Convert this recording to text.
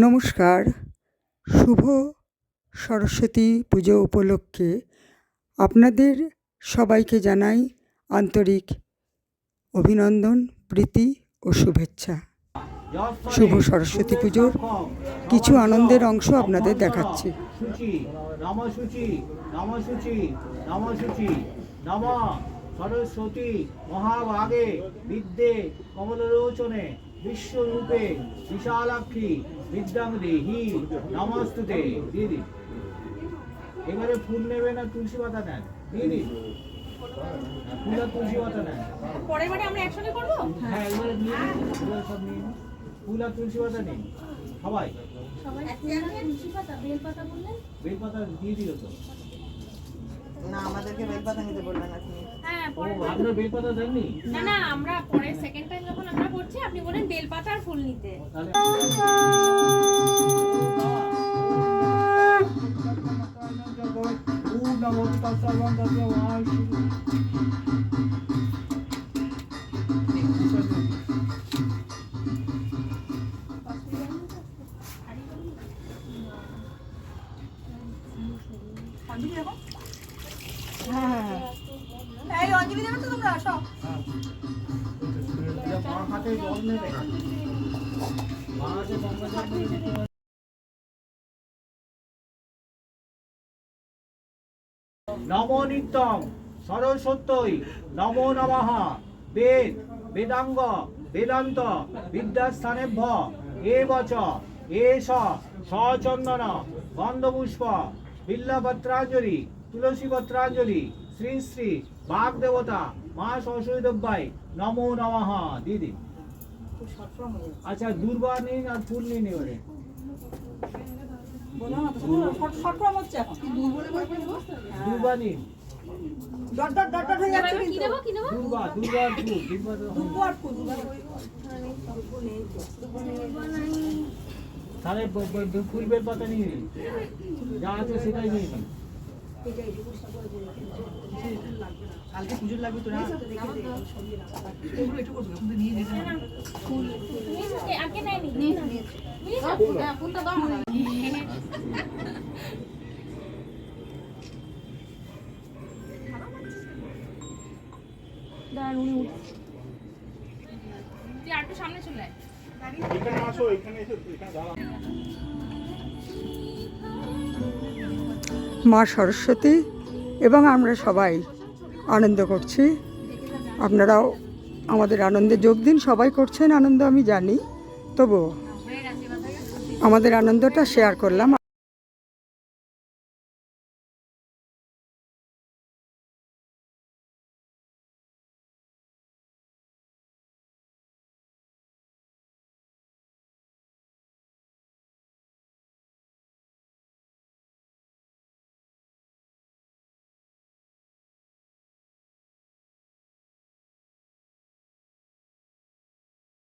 নমস্কার। শুভ সরস্বতী পুজো উপলক্ষে আপনাদের সবাইকে জানাই আন্তরিক অভিনন্দন, প্রীতি ও শুভেচ্ছা। শুভ সরস্বতী পুজোর কিছু আনন্দের অংশ আপনাদের দেখাচ্ছি। সরস্বতী মহাভাগে বিদ্যে কমললোচনে বিশ্বরূপে বিশালাক্ষী বিদ্যাং দেহি নমস্তুতে। দিদি এবারে ফুল নেবে না তুলসী পাতা নেন? দিদি ফুল আর তুলসী পাতা নেন, পরের বারে আমরা একসঙ্গে করব। হ্যাঁ এবারে নিয়ে নিন, সব নিয়ে নিন। ফুল আর তুলসী পাতা নেই সবাই? তুলসী পাতা বেল পাতা বললেন? বেল পাতা দিয়ে দিও তো না, আমাদেরকে বেলপাতা নিতে বললেন আপনি। হ্যাঁ, ও আপনারা বেল পাতা দেননি? না না, আমরা পরে সেকেন্ড টাইম যখন আমরা করছি আপনি বলেন বেল পাতা আর ফুল নিতে। তাহলে এই অঞ্জলি দেবে তো তোমরা সব। হাতে জল নেবে, হাতে গঙ্গা জল নেবে। নমো নিত্যং সরস্বত্যই নমো নমঃ। বেদ বেদাঙ্গ বেদান্ত বিদ্যাস্থানেভ্য এবচ এষ সচন্দন গন্ধপুষ্প বিল্লপত্রাঞ্জলি তুলসীপত্রাঞ্জলি শ্রী শ্রী বাগদেবতা মা সরস্বতী নমো নমঃ। দিদি আচ্ছা দুর্বা নিন আর ফুল নিন এবারে। দুর্বা নিন, ডট ডট ডট ডট হয়ে যাচ্ছে কি দেব কি দেব? দুর্বা দুর্বা আর ফুল, দুর্বা আর ফুল। তাহলে ফুল বেল পাতা নিয়ে নিন, যা আছে সেটাই নিয়ে নিন। কালকে পুজোর লাগবে তো না? ফুল আগে নাই নি। ফুলটা দাও না। দাঁড়ান, উনি তুই আর একটু সামনে চলে আয়। এখানে আসো, এখানে এসে এখানে দাঁড়াও। মা সরস্বতী এবং আমরা সবাই আনন্দ করছি। আপনারাও আমাদের আনন্দে যোগ দিন। সবাই করছেন আনন্দ, আমি জানি, তবুও আমাদের আনন্দটা শেয়ার করলাম।